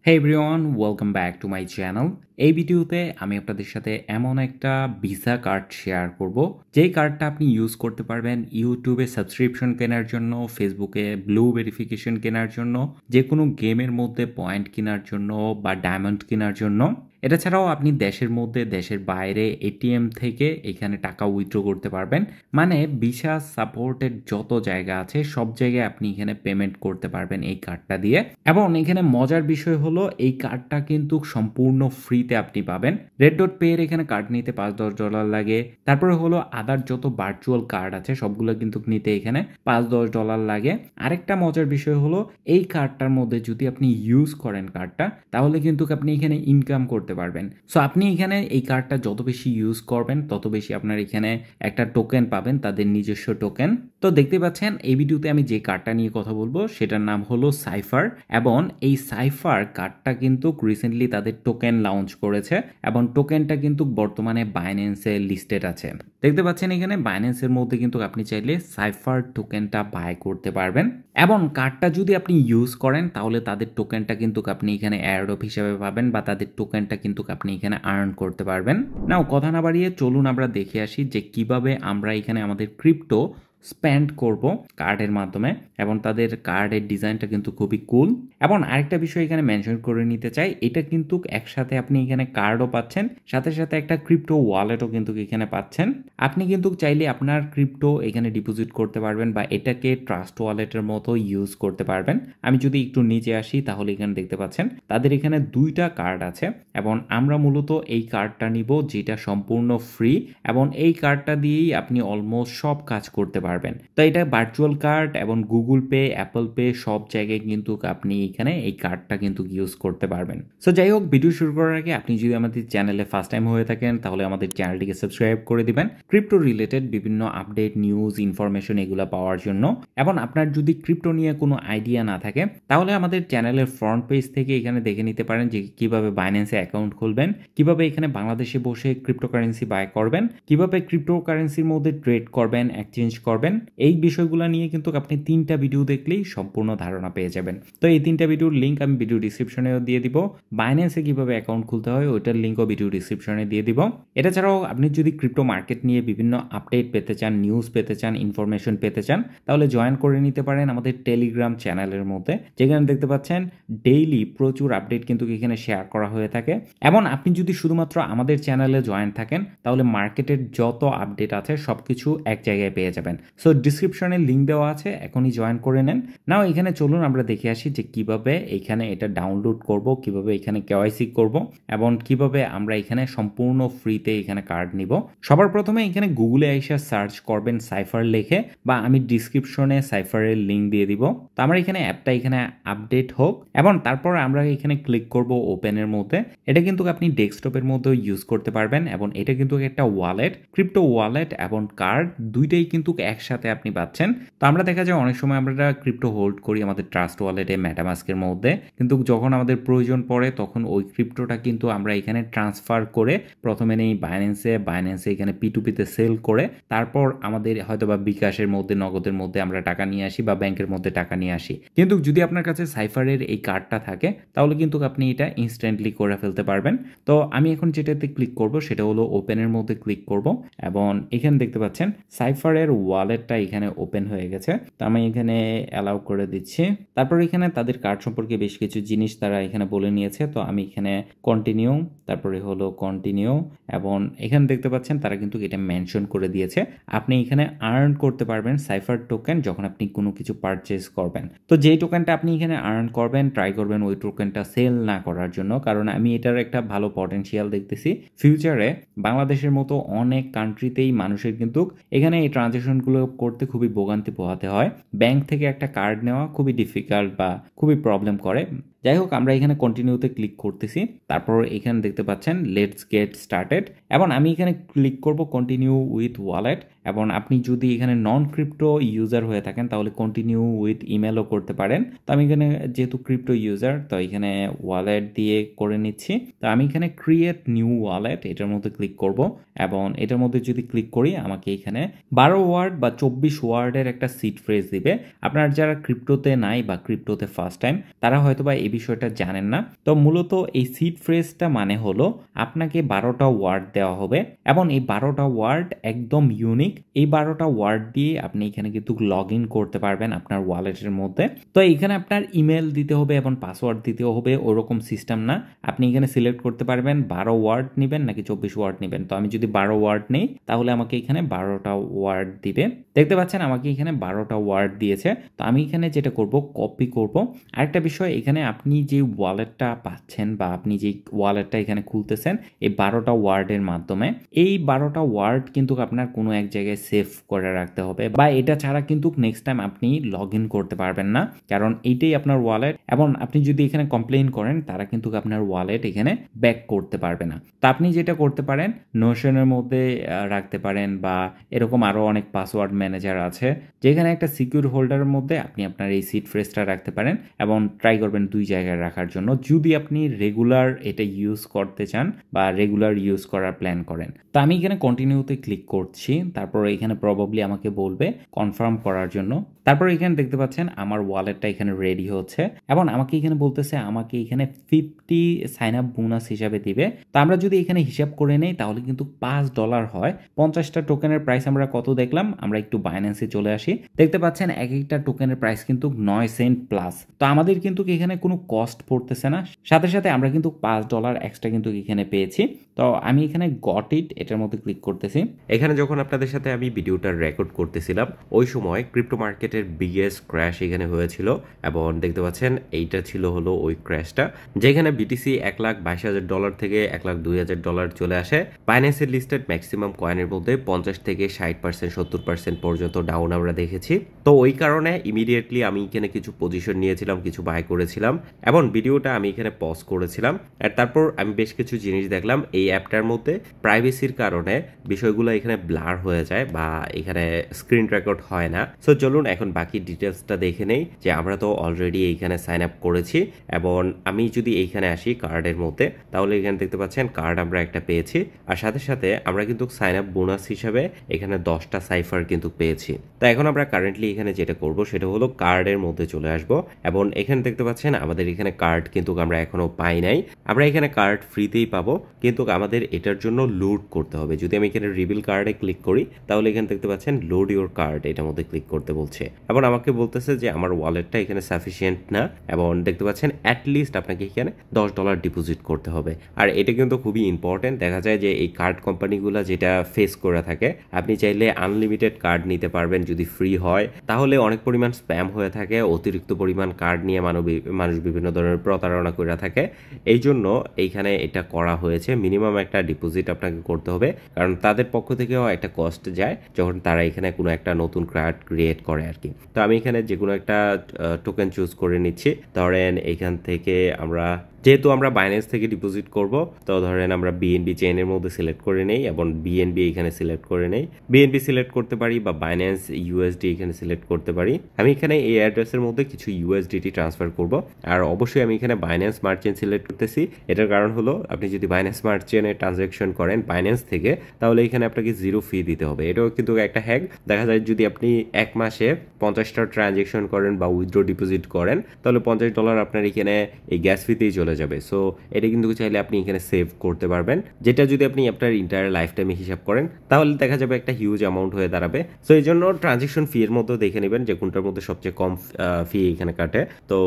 Hey everyone, welcome back to my channel. এই ভিডিওতে আমি আপনাদের সাথে এমন একটা ভিসা কার্ড শেয়ার করব যেই কার্ডটা আপনি ইউজ করতে পারবেন ইউটিউবে সাবস্ক্রিপশন কেনার জন্য, ফেসবুকে ব্লু ভেরিফিকেশন কেনার জন্য, যে কোনো গেমের মধ্যে পয়েন্ট কেনার জন্য বা ডায়মন্ড কেনার জন্য। এটা ছাড়াও আপনি দেশের মধ্যে দেশের বাইরে এটিএম থেকে এখানে টাকা উইথড্র করতে পারবেন। মানে ভিসা সাপোর্টেড যত জায়গা আছে সব জায়গায় আপনি এখানে পেমেন্ট করতে পারবেন এই কার্ডটা দিয়ে। এবং এখানে মজার বিষয় হলো এই কার্ডটা কিন্তু সম্পূর্ণ ফ্রিতে আপনি পাবেন। রেড ডট পে এর এখানে কার্ড নিতে $5-10 লাগে। তারপরে হলো আদার যত ভার্চুয়াল কার্ড আছে সবগুলো কিন্তু নিতে এখানে $5-10 লাগে। আরেকটা মজার বিষয় হলো এই কার্ডটার মধ্যে যদি আপনি ইউজ করেন কার্ডটা, তাহলে কিন্তু আপনি এখানে ইনকাম করতে পারবেন। সো আপনি এখানে এই কার্ডটা যত বেশি ইউজ করবেন তত বেশি আপনার এখানে একটা টোকেন পাবেন, তাদের নিজস্ব টোকেন। তো দেখতে পাচ্ছেন এই ভিডিওতে আমি যে কার্ডটা নিয়ে কথা বলবো সেটার নাম হলো সাইফার। এবং এই সাইফার কার্ডটা কিন্তু রিসেন্টলি তাদের টোকেন লঞ্চ করেছে এবং টোকেনটা কিন্তু বর্তমানে বাইন্যান্সে লিস্টেড আছে। দেখতে পাচ্ছেন এখানে বাইন্যান্সের মধ্যে কিন্তু আপনি চাইলে সাইফার টোকেনটা বাই করতে পারবেন। এবং কার্ডটা যদি আপনি ইউজ করেন তাহলে তাদের টোকেনটা কিন্তু আপনি এখানে এয়ারড্রপ হিসেবে পাবেন বা তাদের টোকেনটা কিন্তু আপনি এখানে আর্ন করতে পারবেন। নাও কথা না বাড়িয়ে চলুন আমরা দেখে আসি যে কিভাবে আমরা এখানে আমাদের ক্রিপ্টো স্পেন্ড করব কার্ডের মাধ্যমে। এবং তাদের কার্ডের ডিজাইনটা কিন্তু খুবই কুল। এবং আরেকটা বিষয় এখানে মেনশন করে নিতে চাই, এটা কিন্তু একসাথে আপনি এখানে কার্ডও পাচ্ছেন, সাথে সাথে একটা ক্রিপ্টো ওয়ালেটও কিন্তু এখানে পাচ্ছেন। আপনি কিন্তু চাইলে আপনার ক্রিপ্টো এখানে ডিপোজিট করতে পারবেন বা এটাকে ট্রাস্ট ওয়ালেটের মতো ইউজ করতে পারবেন। আমি যদি একটু নিচে আসি তাহলে এখানে দেখতে পাচ্ছেন তাদের এখানে দুইটা কার্ড আছে এবং আমরা মূলত এই কার্ডটা নিব যেটা সম্পূর্ণ ফ্রি এবং এই কার্ডটা দিয়েই আপনি অলমোস্ট সব কাজ করতে পারবেন। তো এটা ভার্চুয়াল কার্ড এবং গুগল পে, অ্যাপল পে সব জায়গায় কিন্তু আপনি এখানে এই কার্ডটা কিন্তু ইউজ করতে পারবেন। সো যাই হোক, ভিডিও শুরু করার আগে আপনি যদি আমাদের চ্যানেলে ফার্স্ট টাইম হয়ে থাকেন তাহলে আমাদের চ্যানেলটিকে সাবস্ক্রাইব করে দিবেন ক্রিপ্টো রিলেটেড বিভিন্ন আপডেট, নিউজ, ইনফরমেশন এগুলো পাওয়ার জন্য। এবং আপনার যদি ক্রিপ্টো নিয়ে কোনো আইডিয়া না থাকে তাহলে আমাদের চ্যানেলের ফ্রন্ট পেজ থেকে এখানে দেখে নিতে পারেন যে কিভাবে বাইন্যান্সে অ্যাকাউন্ট খুলবেন, কিভাবে এখানে বাংলাদেশে বসে ক্রিপ্টোকারেন্সি বাই করবেন, কিভাবে ক্রিপ্টোকারেন্সির মধ্যে ট্রেড করবেন, এক্সচেঞ্জ করবেন। এই বিষয়গুলো নিয়ে কিন্তু আপনি 3টা ভিডিও দেখলেই সম্পূর্ণ ধারণা পেয়ে যাবেন। তো এই 3টা ভিডিওর লিঙ্ক আমি ভিডিও ডিসক্রিপশনেও দিয়ে দিব। বাইন্যান্সে কিভাবে অ্যাকাউন্ট খুলতে হয় ওইটার লিঙ্কও ভিডিও ডিসক্রিপশনে দিয়ে দিব। এটা ছাড়াও আপনি যদি ক্রিপ্টো মার্কেট নিয়ে বিভিন্ন আপডেট পেতে চান, নিউজ পেতে চান, ইনফরমেশন পেতে চান তাহলে জয়েন করে নিতে পারেন আমাদের টেলিগ্রাম চ্যানেলের মধ্যে, যেখানে দেখতে পাচ্ছেন ডেইলি প্রচুর আপডেট কিন্তু এখানে শেয়ার করা হয়ে থাকে। এবং আপনি যদি শুধুমাত্র আমাদের চ্যানেলে জয়েন থাকেন তাহলে মার্কেটের যত আপডেট আছে সবকিছু এক জায়গায় পেয়ে যাবেন। সো ডিসক্রিপশনে লিঙ্ক দেওয়া আছে, এখনই জয়েন করে নেন। নাও এখানে চলুন আমরা দেখে আসি যে কিভাবে এখানে এটা ডাউনলোড করব, কিভাবে এখানে কেওয়াইসি করব এবং কিভাবে আমরা এখানে সম্পূর্ণ ফ্রিতে এখানে কার্ড নিব। সবার প্রথমে এখানে গুগলে এসে সার্চ করবেন সাইফার লিখে, বা আমি ডিসক্রিপশনে সাইফারের লিঙ্ক দিয়ে দিব। তো আমরা এখানে অ্যাপটা এখানে আপডেট হোক এবং তারপর আমরা এখানে ক্লিক করব ওপেনের মধ্যে। এটা কিন্তু আপনি ডেস্কটপের মধ্যেও ইউজ করতে পারবেন এবং এটা কিন্তু একটা ওয়ালেট, ক্রিপ্টো ওয়ালেট এবং কার্ড দুইটাই কিন্তু একসাথে আপনি পাচ্ছেন। তো আমরা দেখা যায় অনেক সময় আমরা ক্রিপ্টো হোল্ড করি আমাদের ট্রাস্ট ওয়ালেটে, মেটামাস্কের মধ্যে, কিন্তু যখন আমাদের প্রয়োজন পড়ে তখন ওই ক্রিপ্টোটা কিন্তু আমরা এখানে ট্রান্সফার করে প্রথমে নেই বাইন্যান্সে এখানে P2P-তে সেল করে তারপর আমাদের হয়তো বা বিকাশের মধ্যে, নগদের মধ্যে আমরা টাকা নিয়ে আসি বা ব্যাংকের মধ্যে টাকা নিয়ে আসি। কিন্তু যদি আপনার কাছে সাইফারের এই কার্ডটা থাকে তাহলে কিন্তু আপনি এটা ইনস্ট্যান্টলি করে ফেলতে পারবেন। তো আমি এখন যেটাতে ক্লিক করব সেটা হলো ওপেনের মধ্যে ক্লিক করব এবং এখানে দেখতে পাচ্ছেন সাইফারের ওয়ালেটটা এখানে ওপেন হয়ে গেছে। তো আমি এখানে অ্যালাউ করে দিচ্ছি। তারপর এখানে তাদের কার্ড সম্পর্কে বেশ কিছু জিনিস তারা এখানে বলে নিয়েছে। তো আমি এখানে কন্টিনিউ, তারপরে হলো কন্টিনিউ এবং এখানে দেখতে পাচ্ছেন তারা কিন্তু এটা মেনশন করে দিয়েছে আপনি এখানে আর্ন করতে পারবেন সাইফার টোকেন যখন আপনি কোনো কিছু পারচেজ করবেন। তো যেই টোকেনটা আপনি এখানে আর্ন করবেন ট্রাই করবেন ওই টোকেনটা সেল না করার জন্য, কারণ আমি এটার একটা ভালো পটেনশিয়াল দেখতেছি। ফিউচারে বাংলাদেশের মতো অনেক কান্ট্রিতেই মানুষের কিন্তু এখানে এই ট্রানজ্যাকশনগুলো করতে খুবই ভোগান্তি পোহাতে হয়। ব্যাংক থেকে একটা কার্ড নেওয়া খুবই ডিফিকাল্ট বা খুবই প্রবলেম করে। যাই হোক, আমরা এখানে কন্টিনিউতে ক্লিক করতেছি। তারপর এখানে দেখতে পাচ্ছেন লেটস গেট স্টার্টেড এবং আমি এখানে ক্লিক করব কন্টিনিউ উইথ ওয়ালেট। এবং আপনি যদি এখানে নন ক্রিপ্টো ইউজার হয়ে থাকেন তাহলে কন্টিনিউ উইথ ইমেলও করতে পারেন। তো আমি এখানে যেহেতু ক্রিপ্টো ইউজার তো এখানে ওয়ালেট দিয়ে করে নিচ্ছি। তো আমি এখানে ক্রিয়েট নিউ ওয়ালেট এটার মধ্যে ক্লিক করব এবং এটার মধ্যে যদি ক্লিক করি আমাকে এখানে 12 ওয়ার্ড বা 24 ওয়ার্ডের একটা সিড ফ্রেজ দিবে। আপনার যারা ক্রিপ্টোতে নাই বা ক্রিপ্টোতে ফার্স্ট টাইম তারা হয়তো বা এই বিষয়টা জানেন না, তো মূলত এই সিড ফ্রেজটা মানে হলো আপনাকে 12টা ওয়ার্ড দেওয়া হবে এবং এই 12টা ওয়ার্ড একদম ইউনিক। এই 12টা ওয়ার্ড দিয়ে আপনি এখানে কিন্তু লগ ইন করতে পারবেন আপনার ওয়ালেটের মধ্যে। তো এখানে আপনার ইমেল দিতে হবে এবং পাসওয়ার্ড দিতে হবে, ওরকম সিস্টেম না। আপনি এখানে সিলেক্ট করতে পারবেন 12 ওয়ার্ড নেবেন নাকি 24 ওয়ার্ড নেবেন। তো আমি যদি 12 ওয়ার্ড নেই তাহলে আমাকে এখানে 12টা ওয়ার্ড দিবে। দেখতে পাচ্ছেন আমাকে এখানে 12টা ওয়ার্ড দিয়েছে। তো আমি এখানে যেটা করব, কপি করব। আরেকটা বিষয়, এখানে আপনি যে ওয়ালেটটা পাচ্ছেন বা আপনি যে ওয়ালেটটা এখানে খুলতেছেন এই 12টা ওয়ার্ডের মাধ্যমে, এই 12টা ওয়ার্ড কিন্তু আপনার কোনো এক জায়গায় সেভ করে রাখতে হবে, বা এটা ছাড়া কিন্তু নেক্সট টাইম আপনি লগ ইন করতে পারবেন না, কারণ এইটাই আপনার ওয়ালেট। এবং আপনি যদি এখানে কমপ্লেইন করেন তারা কিন্তু আপনার ওয়ালেট এখানে ব্যাক করতে পারবে না। তো আপনি যেটা করতে পারেন, নোশনের মধ্যে রাখতে পারেন, বা এরকম আরও অনেক পাসওয়ার্ড ম্যানেজার আছে যেখানে একটা সিকিউর হোল্ডারের মধ্যে আপনি আপনার এই সিড ফ্রেজটা রাখতে পারেন এবং ট্রাই করবেন 2 জায়গায় রাখার জন্য, যদি আপনি রেগুলার এটা ইউজ করতে চান বা রেগুলার ইউজ করার প্ল্যান করেন। তো আমি এখানে কন্টিনিউতে ক্লিক করছি, তারপর এখানে প্রবাবলি আমাকে বলবে কনফার্ম করার জন্য। তারপর এখানে দেখতে পাচ্ছেন আমার ওয়ালেটটা এখানে রেডি হচ্ছে এবং আমাকে এখানে বলতেছে আমাকে এখানে 50 সাইন আপ বোনাস হিসাবে দিবে। তো আমরা যদি এখানে হিসাব করে নেই তাহলে কিন্তু $5 হয়। 50টা টোকেনের প্রাইস আমরা কত দেখলাম, আমরা একটু বাইন্যান্সে চলে আসি। দেখতে পাচ্ছেন এক একটা টোকেনের প্রাইস কিন্তু 9 সেন্ট প্লাস। তো আমাদের কিন্তু এখানে কোনো কস্ট পড়তেছে না, সাথে সাথে আমরা কিন্তু $5 এক্সট্রা কিন্তু এখানে পেয়েছি। তো আমি এখানে গট ইট এটার মধ্যে ক্লিক করতেছি। এখানে যখন আপনাদের সাথে আমি ভিডিওটা রেকর্ড করতেছিলাম ওই সময় ক্রিপ্টো মার্কেটের বিগেস্ট ক্র্যাশ এখানে হয়েছিল এবং দেখতে পাচ্ছেন এইটা ছিল হলো ওই ক্র্যাশটা, যেখানে বিটিসি $1,22,000 থেকে $1,02,000 চলে আসে। বাইন্যান্সের লিস্টেড ম্যাক্সিমাম কয়েনের মধ্যে 50 থেকে 60%, 70% পর্যন্ত ডাউন আমরা দেখেছি। তো ওই কারণে ইমিডিয়েটলি আমি এখানে কিছু পজিশন নিয়েছিলাম, কিছু বাই করেছিলাম এবং ভিডিওটা আমি এখানে পজ করেছিলাম। আর তারপর আমি বেশ কিছু জিনিস দেখলাম এই অ্যাপটার মধ্যে প্রাইভেসির কারণে বিষয়গুলো এখানে ব্লার হয়ে যায় বা এখানে স্ক্রিন রেকর্ড হয় না। সো চলুন এখন বাকি ডিটেলসটা দেখে নেই যে আমরা তো অলরেডি এইখানে সাইন আপ করেছি এবং আমি যদি এইখানে আসি কার্ডের মধ্যে তাহলে এখানে দেখতে পাচ্ছেন কার্ড আমরা একটা পেয়েছি আর সাথে সাথে আমরা কিন্তু সাইন আপ বোনাস হিসাবে এখানে 10টা সাইফার কিন্তু পেয়েছি। তো এখন আমরা কারেন্টলি এখানে যেটা করব সেটা হলো কার্ডের মধ্যে চলে আসব এবং এখানে দেখতে পাচ্ছেন আমাদের এখানে কার্ড কিন্তু আমরা এখনো পাই নাই। আমরা এখানে কার্ড ফ্রিতেই পাবো, কিন্তু আমাদের এটার জন্য লোড করতে হবে। যদি আমি এখানে রিভিল কার্ডে ক্লিক করি তাহলে এখানে দেখতে পাচ্ছেন লোড ইউর কার্ড, এটার মধ্যে ক্লিক করতে বলছে এবং আমাকে বলতেছে যে আমার ওয়ালেটটা এখানে সাফিসিয়েন্ট না এবং দেখতে পাচ্ছেন অ্যাটলিস্ট আপনাকে এখানে $10 ডিপোজিট করতে হবে। আর এটা কিন্তু খুবই ইম্পর্টেন্ট। দেখা যায় যে এই কার্ড কোম্পানিগুলো যেটা ফেস করে থাকে, আপনি চাইলে আনলিমিটেড কার্ড নিতে পারবেন যদি ফ্রি হয়, তাহলে অনেক পরিমাণ স্প্যাম হয়ে থাকে, অতিরিক্ত পরিমাণ কার্ড নিয়ে মানুষ বিভিন্ন ধরনের প্রতারণা করে থাকে। এই জন্য এইখানে এটা করা হয়েছে, মিনিমাম একটা ডিপোজিট আপনাকে করতে হবে, কারণ তাদের পক্ষ থেকেও একটা কস্ট যায় যখন তারা এখানে কোনো একটা নতুন কার্ড ক্রিয়েট করে আর কি। তো আমি এখানে যে কোনো একটা টোকেন চুজ করে নিচ্ছি। ধরেন এখান থেকে আমরা যেহেতু আমরা বাইন্যান্স থেকে ডিপোজিট করব, তো ধরেন আমরা বিএনবি চেইনের মধ্যে সিলেক্ট করে নেই এবং বিএনবি এখানে সিলেক্ট করে নেই। বিএনবি সিলেক্ট করতে পারি বা বাইন্যান্স ইউএসডি এখানে সিলেক্ট করতে পারি। আমি এখানে এই অ্যাড্রেসের মধ্যে কিছু ইউএসডিটি ট্রান্সফার করব আর অবশ্যই আমি এখানে বাইন্যান্স মার্চেন্ট সিলেক্ট করতেছি। এটার কারণ হলো আপনি যদি বাইন্যান্স মার্চেন্টে ট্রানজ্যাকশন করেন বাইন্যান্স থেকে তাহলে এখানে আপনাকে 0 ফি দিতে হবে। এটাও কিন্তু একটা হ্যাক। দেখা যায় যদি আপনি এক মাসে 50টা ট্রানজ্যাকশন করেন বা উইথড্র ডিপোজিট করেন তাহলে $50 আপনার এখানে এই গ্যাস ফিতেই চলে যাবে। সো এটা কিন্তু চাইলে আপনি এখানে সেভ করতে পারবেন, যেটা যদি আপনি আপনার ইন্টায়ার লাইফ টাইমে হিসাব করেন তাহলে দেখা যাবে একটা হিউজ অ্যামাউন্ট হয়ে দাঁড়াবে। সো এই জন্য ট্রানজ্যাকশন ফি এর মধ্যে দেখে নেবেন যে কোনটার মধ্যে সবচেয়ে কম ফি এখানে কাটে। তো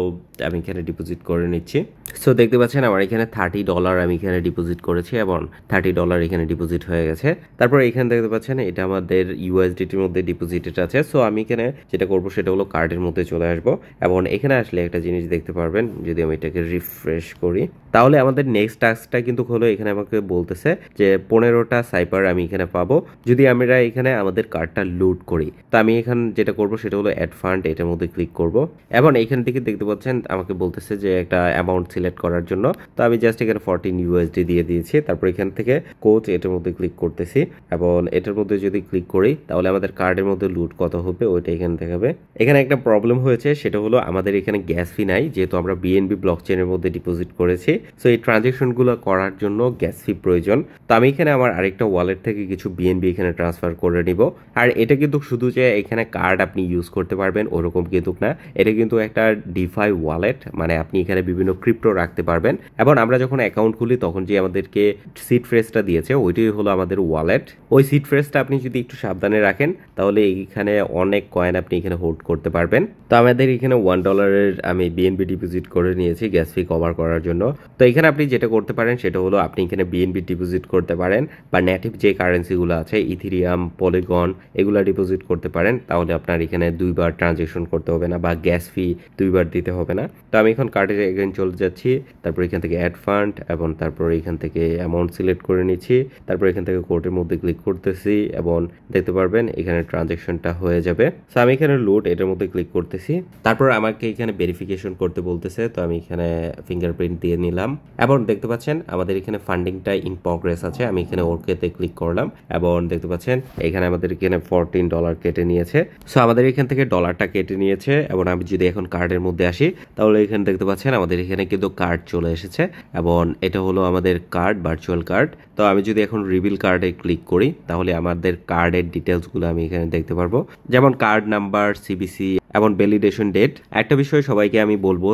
আমি এখানে ডিপোজিট করে নিচ্ছি। সো দেখতে পাচ্ছেন আমার এখানে $30 আমি এখানে ডিপোজিট করেছি এবং $30 এখানে ডিপোজিট হয়ে গেছে। তারপর এখানে দেখতে পাচ্ছেন এটা আমাদের ইউএসডিটির মধ্যে ডিপোজিটেড আছে। সো আমি এখানে যেটা করবো সেটা হলো কার্ডের মধ্যে চলে আসবো এবং এখানে আসলে একটা জিনিস দেখতে পারবেন, যদি আমি এটাকে রিফ্রেশ করি তাহলে আমাদের নেক্সট টাস্কটা কিন্তু হলো এখানে আমাকে বলতেছে যে 15টা সাইপার আমি এখানে পাবো যদি আমরা এখানে আমাদের কার্ডটা লোড করি। তো আমি এখানে যেটা করবো সেটা হলো অ্যাড ফান্ড, এটার মধ্যে ক্লিক করব এবং এখান থেকে দেখতে পাচ্ছেন আমাকে বলতেছে যে একটা অ্যামাউন্ট সিলেক্ট করার জন্য। তো আমি জাস্ট এখানে 14 USD দিয়ে দিয়েছি। তারপর এখান থেকে কোচ এটার মধ্যে ক্লিক করতেছি এবং এটার মধ্যে যদি ক্লিক করি তাহলে আমাদের কার্ডের মধ্যে লুট কত হবে ওইটা এখানে দেখাবে। এখানে একটা প্রবলেম হয়েছে, সেটা হলো আমাদের এখানে গ্যাস ফি নাই, যেহেতু আমরা BNB ব্লকচেনের মধ্যে ডিপোজিট করেছি। সো এই ট্রানজ্যাকশনগুলো করার জন্য গ্যাস ফি প্রয়োজন। তো আমি এখানে আমার আরেকটা ওয়ালেট থেকে কিছু BNB এখানে ট্রান্সফার করে নিব। আর এটা কিন্তু শুধু যে এখানে কার্ড আপনি ইউজ করতে পারবেন ওরকম কিন্তু না, এটা কিন্তু একটা ডিফাই ওয়ালেট, মানে আপনি এখানে বিভিন্ন ক্রিপ্টো রাখতে পারবেন। এবং আমরা যখন অ্যাকাউন্ট খুলি তখন যে আমাদেরকে সিড ফ্রেজটা দিয়েছে ওইটাই হলো আমাদের ওয়ালেট। ওই সিড ফ্রেজটা আপনি যদি একটু সাবধানে রাখেন তাহলে এইখানে অনেক কয়েন আপনি এখানে হোল্ড করতে পারবেন। তো আমাদের এখানে $1 আমি BNB ডিপোজিট করে নিয়েছি গ্যাস ফি কভার করার জন্য। তো এখানে আপনি যেটা করতে পারেন সেটা হলো আপনি এখানে BNB ডিপোজিট করতে পারেন বা নেটিভ যে কারেন্সিগুলো আছে ইথেরিয়াম, পলিগন এগুলো ডিপোজিট করতে পারেন। তাহলে আপনার এখানে দুইবার ট্রানজ্যাকশন করতে হবে না বা গ্যাস ফি দুইবার দিতে হবে না। তো আমি এখন কার্ডের এখানে চলে যাচ্ছি, তারপর এখান থেকে অ্যাড ফান্ড এবং তারপর এখান থেকে অ্যামাউন্ট সিলেক্ট করে নিচ্ছি। তারপর এখান থেকে কোর্টের মধ্যে ক্লিক করতেছি এবং দেখতে পারবেন এখানে ট্রানজ্যাকশনটা হয়ে যাবে। সো আমি এখানে লোড এটার মধ্যে ক্লিক করতেছি। তারপর আমাকে এখানে ভেরিফিকেশন করতে বলতেছে, তো আমি এখানে ফিঙ্গারপ্রিন্ট দিয়ে নিলাম এবং দেখতে পাচ্ছেন আমাদের এখানে ফান্ডিংটা ইন প্রগ্রেস আছে। আমি এখানে ওকেতে ক্লিক করলাম এবং দেখতে পাচ্ছেন এখানে আমাদের এখানে $14 কেটে নিয়েছে। সো আমাদের এখান থেকে ডলারটা কেটে নিয়েছে এবং আমি যদি এখন কার্ডের মধ্যে আসি তাহলে এখানে দেখতে পাচ্ছেন আমাদের এখানে কিন্তু কার্ড চলে এসেছে এবং এটা হলো আমাদের কার্ড, ভার্চুয়াল কার্ড। তো আমি যদি এখন রিভিল কার্ডে ক্লিক করি তাহলে আমাদের কার্ডের ডিটেলসগুলো আমি এখানে দেখতে পারবো, যেমন কার্ড নাম্বার, CVC এবং ভ্যালিডেশন ডেট। একটা বিষয় সবাইকে আমি বলবো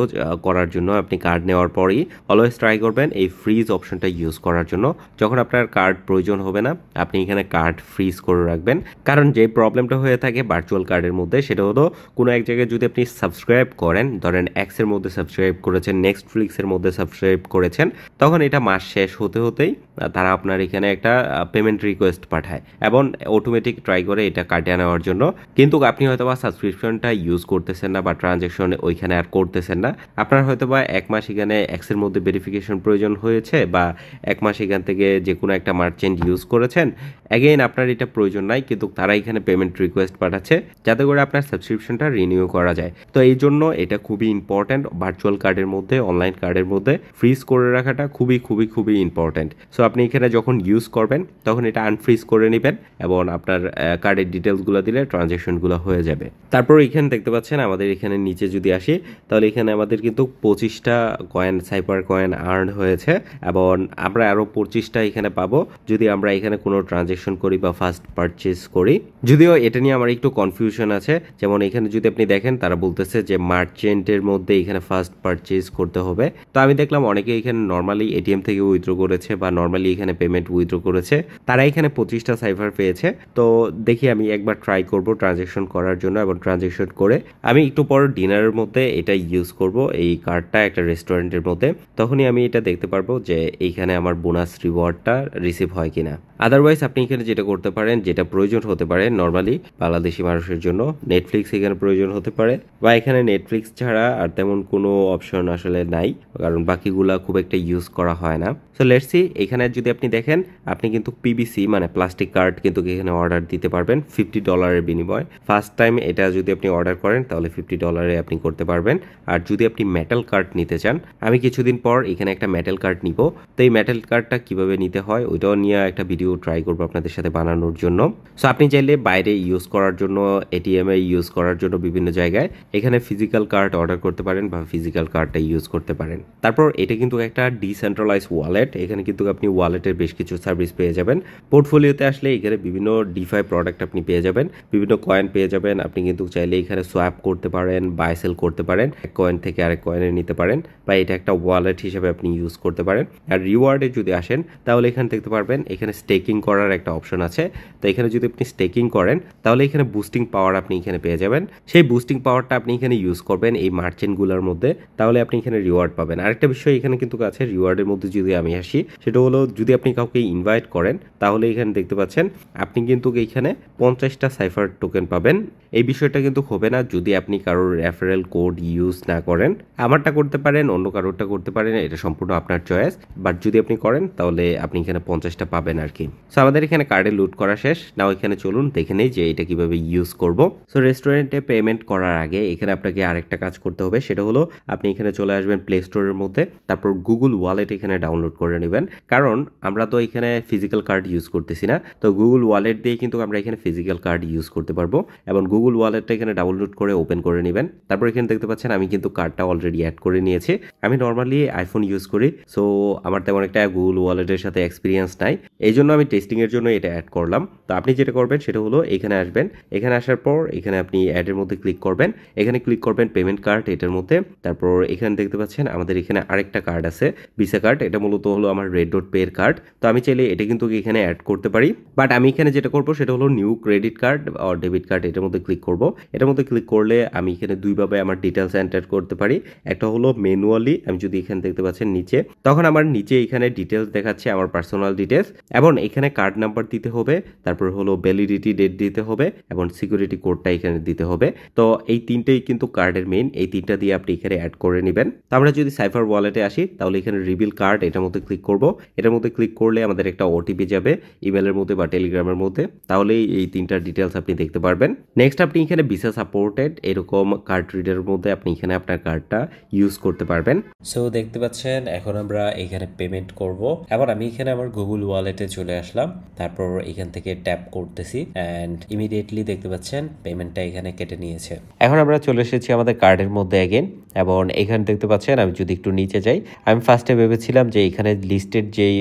করার জন্য, আপনি কার্ড নেওয়ার পরেই অলওয়েজ ট্রাই করবেন এই ফ্রিজ অপশনটা ইউজ করার জন্য। যখন আপনার কার্ড প্রয়োজন হবে না আপনি এখানে কার্ড ফ্রিজ করে রাখবেন, কারণ যে প্রবলেমটা হয়ে থাকে ভার্চুয়াল কার্ডের মধ্যে সেটা হলো কোনো এক জায়গায় যদি আপনি সাবস্ক্রাইব করেন, ধরেন এক্সের মধ্যে সাবস্ক্রাইব করেছেন, নেক্সটফ্লিক্সের মধ্যে সাবস্ক্রাইব করেছেন, তখন এটা মাস শেষ হতে হতেই তারা আপনার এখানে একটা পেমেন্ট রিকোয়েস্ট পাঠায় এবং অটোমেটিক ট্রাই করে এটা কাটিয়ে নেওয়ার জন্য। কিন্তু আপনি হয়তো বা সাবস্ক্রিপশনটা ইউজ করতেছেন না বা ট্রানজ্যাকশন ওইখানে আর করতেছেন না, আপনার হয়তো বা 1 মাস এখানে এক্সের মধ্যে ভেরিফিকেশন প্রয়োজন হয়েছে বা 1 মাস এখান থেকে যে কোনো একটা মার্চেন্ট ইউজ করেছেন, অ্যাগেইন আপনার এটা প্রয়োজন নাই কিন্তু তারা এখানে পেমেন্ট রিকোয়েস্ট পাঠাচ্ছে যাতে করে আপনার সাবস্ক্রিপশনটা রিনিউ করা যায়। তো এই জন্য এটা খুবই ইম্পর্ট্যান্ট, ভার্চুয়াল কার্ডের মধ্যে, অনলাইন কার্ডের মধ্যে ফ্রিজ করে রাখাটা খুবই খুবই খুবই ইম্পর্ট্যান্ট। সো আপনি এখানে যখন ইউজ করবেন তখন এটা আনফ্রিজ করে নেবেন এবং আপনার কার্ডের ডিটেলসগুলো দিলে ট্রানজ্যাকশনগুলো হয়ে যাবে। তারপর এখানে দেখতে পাচ্ছেন আমাদের এখানে নিচে যদি আসি তাহলে এখানে আমাদের কিন্তু 25টা কয়েন, সাইপার কয়েন আর্ন হয়েছে এবং আমরা আরও 25টা এখানে পাবো যদি আমরা এখানে কোনো ট্রানজ্যাকশন করি বা ফার্স্ট পারচেজ করি। যদিও এটা নিয়ে আমার একটু কনফিউশন আছে, যেমন এখানে যদি আপনি দেখেন তারা বলতেছে যে মার্চেন্টের মধ্যে এখানে ফার্স্ট পারচেজ করতে হবে। তো আমি দেখলাম অনেকে এখানে নর্মালি ATM থেকে উইথড্র করেছে বা নর্মালি এখানে পেমেন্ট উইথড্র করেছে, তারা এখানে 25টা সাইফার পেয়েছে। তো দেখি আমি একবার ট্রাই করব ট্রানজ্যাকশন করার জন্য এবং ট্রানজ্যাকশন করে আমি একটু পর ডিনারের মধ্যে এটা ইউজ করব এই কার্ডটা একটা রেস্টুরেন্টের মধ্যে, তখনই আমি এটা দেখতে পারবো যে এইখানে আমার বোনাস রিওয়ার্ডটা রিসিভ হয় কিনা। আদারওয়াইজ আপনি এখানে যেটা করতে পারেন, যেটা প্রয়োজন হতে পারে নর্মালি বাংলাদেশি মানুষের জন্য, নেটফ্লিক্স এখানে প্রয়োজন হতে পারে বা এখানে নেটফ্লিক্স ছাড়া আর তেমন কোনো অপশন আসলে নাই, কারণ বাকিগুলা খুব একটা ইউজ করা হয় না। সো লেটস সি, এখানে যদি আপনি দেখেন আপনি কিন্তু PVC মানে প্লাস্টিক কার্ড কিন্তু এখানে অর্ডার দিতে পারবেন $50 বিনিময়। ফার্স্ট টাইম এটা যদি আপনি অর্ডার করেন তাহলে $50 আপনি করতে পারবেন। আর যদি আপনি মেটাল কার্ড নিতে চান, আমি কিছুদিন পর এখানে একটা মেটাল কার্ড নিব, তো এই মেটাল কার্ডটা কিভাবে নিতে হয় ওইটাও নিয়ে একটা ভিডিও ট্রাই করবো আপনাদের সাথে বানানোর জন্য। সো আপনি চাইলে বাইরে ইউজ করার জন্য, ATM এ ইউজ করার জন্য বিভিন্ন জায়গায় এখানে ফিজিক্যাল কার্ড অর্ডার করতে পারেন বা ফিজিক্যাল কার্ডটা ইউজ করতে পারেন। তারপর এটা কিন্তু একটা ডিসেন্ট্রালাইজ ওয়ালেট, এখানে কিন্তু আপনি ওয়ালেটের বেশ কিছু সার্ভিস পেয়ে যাবেন। পোর্টফোলিওতে আসলে এখানে বিভিন্ন ডিফাই প্রোডাক্ট আপনি পেয়ে যাবেন, বিভিন্ন কয়েন পেয়ে যাবেন। আপনি কিন্তু চাইলে এখানে সোয়াপ করতে পারেন, বাই সেল করতে পারেন, এক কয়েন থেকে আরেক কয়েনে নিতে পারেন বা এটা একটা ওয়ালেট হিসেবে আপনি ইউজ করতে পারেন। আর রিওয়ার্ডে যদি আসেন তাহলে এখানে দেখতে পারবেন এখানে স্টেকিং করার একটা অপশন আছে। তো এখানে যদি আপনি স্টেকিং করেন তাহলে এখানে বুস্টিং পাওয়ার আপনি এখানে পেয়ে যাবেন। সেই বুস্টিং পাওয়ারটা আপনি এখানে ইউজ করবেন এই মার্চেন্টগুলোর মধ্যে, তাহলে আপনি এখানে রিওয়ার্ড পাবেন। আরেকটা বিষয় এখানে কিন্তু আছে রিওয়ার্ডের মধ্যে যদি আমি আসি, সেটা হলো যদি আপনি কাউকে ইনভাইট করেন তাহলে এখানে দেখতে পাচ্ছেন আপনি কিন্তু এখানে 50টা সাইফার টোকেন পাবেন। এই বিষয়টা কিন্তু হবে না যদি আপনি কারোর রেফারেল কোড ইউজ না করেন। আমারটা করতে পারেন, অন্য কারোরটা করতে পারেন, এটা সম্পূর্ণ আপনার চয়েস। বাট যদি আপনি করেন তাহলে আপনি এখানে 50টা পাবেন আর কি। সো আমাদের এখানে কার্ডে লুট করা শেষ। নাও এখানে চলুন দেখে নেই যে এটা কিভাবে ইউজ করব। সো রেস্টুরেন্টে পেমেন্ট করার আগে এখানে আপনাকে আরেকটা কাজ করতে হবে, সেটা হলো আপনি এখানে চলে আসবেন প্লে স্টোরের মধ্যে, তারপর গুগল ওয়ালেট এখানে ডাউনলোড করে নেবেন। কারণ আমরা তো এখানে ফিজিক্যাল কার্ড ইউজ করতেছি না, তো গুগল ওয়ালেট দিয়ে কিন্তু আমরা এখানে ফিজিক্যাল কার্ড ইউজ করতে পারবো। এবং গুগল ওয়ালেটটা এখানে ডাউনলোড করে ওপেন করে নেবেন। তারপর এখানে দেখতে পাচ্ছেন আমি কিন্তু কার্ডটা অলরেডি অ্যাড করে নিয়েছি। আমি নর্মালি আইফোন ইউজ করি, সো আমার তেমন একটা গুগল ওয়ালেটের সাথে এক্সপিরিয়েন্স নাই, এই জন্য আমি টেস্টিং এর জন্য এটা অ্যাড করলাম। তো আপনি যেটা করবেন সেটা হলো এখানে আসবেন, এখানে আসার পর এখানে আপনি অ্যাডের মধ্যে ক্লিক করবেন, এখানে ক্লিক করবেন পেমেন্ট কার্ড এটার মধ্যে। তারপর এখানে দেখতে পাচ্ছেন আমাদের এখানে আরেকটা কার্ড আছে, ভিসা কার্ড, এটা মূলত হলো আমার রেড ডট পে এর কার্ড। তো আমি চাইলে এটা কিন্তু এখানে অ্যাড করতে পারি, বাট আমি এখানে যেটা করবো সেটা হলো নিউ ক্রেডিট কার্ড আর ডেবিট কার্ড, এটার মধ্যে ক্লিক করব। এটার মধ্যে ক্লিক করলে আমি এখানে দুইভাবে আমার ডিটেলস এন্টার করতে পারি। একটা হলো ম্যানুয়ালি, আমি যদি এখানে দেখতে পাচ্ছেন নিচে, তখন আমার নিচে এখানে ডিটেলস দেখাচ্ছে আমার পার্সোনাল ডিটেলস, এবং এখানে কার্ড নাম্বার দিতে হবে, তারপর হলো ভ্যালিডিটি ডেট দিতে হবে, এবং সিকিউরিটি কোডটা এখানে দিতে হবে। তো এই তিনটেই কিন্তু কার্ডের মেইন, এই তিনটা দিয়ে আপনি এখানে অ্যাড করে নেবেন। তো আমরা যদি সাইফার ওয়ালেটে আসি তাহলে এখানে রিভিল কার্ড এটার মধ্যে ক্লিক করব। এটার মধ্যে ক্লিক করলে আমাদের একটা ওটিপি যাবে ইমেলের মধ্যে বা টেলিগ্রামের মধ্যে, তাহলেই এই তিনটা ডিটেলস আপনি দেখতে পারবেন। নেক্সট আপনি এখানে ভিসা সাপোর্টেড এরকম কার্ড রিডারের মধ্যে আপনি এখানে আপনার কার্ডটা ইউজ করতে পারবেন। সো দেখতে পাচ্ছেন এখন আমরা এখানে পেমেন্ট করব। এবার আমি এখানে আমার গুগল ওয়ালেটে চলে আসলাম, তারপর এখান থেকে ট্যাপ করতেছি অ্যান্ড ইমিডিয়েটলি দেখতে পাচ্ছেন পেমেন্টটা এখানে কেটে নিয়েছে। এখন আমরা চলে এসেছি আমাদের কার্ডের মধ্যে অ্যাগেন, এবং এখানে দেখতে পাচ্ছেন আমি যদি একটু নিচে যাই, আমি ফার্স্টে ভেবেছিলাম যে এখানে লিস্টেড যেই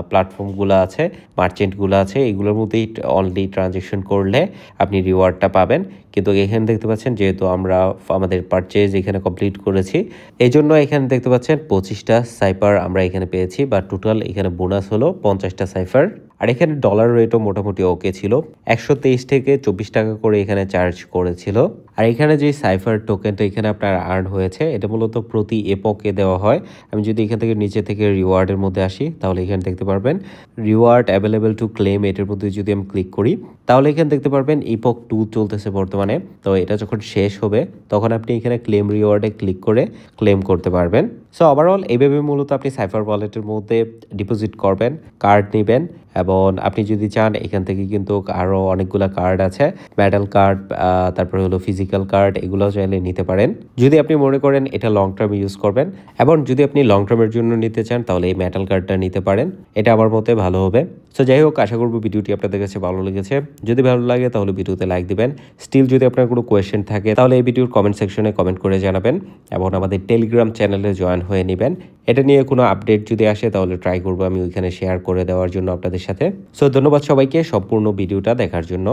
প্ল্যাটফর্মগুলো আছে, মার্চেন্টগুলো আছে, এগুলোর মধ্যেই অনলি ট্রানজ্যাকশন করলে আপনি রিওয়ার্ডটা পাবেন। কিন্তু এখানে দেখতে পাচ্ছেন যেহেতু আমরা আমাদের পারচেজ এখানে কমপ্লিট করেছি, এই জন্য এখানে দেখতে পাচ্ছেন 25টা সাইফার আমরা এখানে পেয়েছি, বা টোটাল এখানে বোনাস হলো 50টা সাইফার। আর এখানে ডলার রেটও মোটামুটি ওকে ছিল, 123 থেকে 24 টাকা করে এখানে চার্জ করেছিল। আর এখানে যে সাইফার টোকেনটা এখানে আপনার আর্ন হয়েছে, এটা মূলত প্রতি এপকে দেওয়া হয়। আমি যদি এখান থেকে নিচে থেকে রিওয়ার্ডের মধ্যে আসি তাহলে এখানে দেখতে পারবেন রিওয়ার্ড অ্যাভেলেবেল টু ক্লেম, এটার মধ্যে যদি আমি ক্লিক করি তাহলে এখানে দেখতে পারবেন ইপক 2 চলতেছে বর্তমানে। তো এটা যখন শেষ হবে তখন আপনি এখানে ক্লেম রিওয়ার্ডে ক্লিক করে ক্লেম করতে পারবেন। সো ওভারঅল এইভাবে মূলত আপনি সাইফার ওয়ালেটের মধ্যে ডিপোজিট করবেন, কার্ড নেবেন, এবং আপনি যদি চান এখান থেকে কিন্তু আরও অনেকগুলো কার্ড আছে, মেটাল কার্ড, তারপরে হলো ফিজিক্যাল কার্ড, এগুলো চাইলে নিতে পারেন যদি আপনি মনে করেন এটা লং টার্ম ইউজ করবেন। এবং যদি আপনি লং টার্মের জন্য নিতে চান তাহলে এই মেটাল কার্ডটা নিতে পারেন, এটা আমার মতে ভালো হবে। সো যাই হোক, আশা করব ভিডিওটি আপনাদের কাছে ভালো লেগেছে। যদি ভালো লাগে তাহলে ভিডিওতে লাইক দিবেন। স্টিল যদি আপনার কোনো কোয়েশ্চেন থাকে তাহলে এই ভিডিওর কমেন্ট সেকশনে কমেন্ট করে জানাবেন, এবং আমাদের টেলিগ্রাম চ্যানেলে জয়েন হয়ে নেবেন। এটা নিয়ে কোনো আপডেট যদি আসে তাহলে ট্রাই করবো আমি ওইখানে শেয়ার করে দেওয়ার জন্য আপনাদের সাথে। সো ধন্যবাদ সবাইকে সম্পূর্ণ ভিডিওটা দেখার জন্য।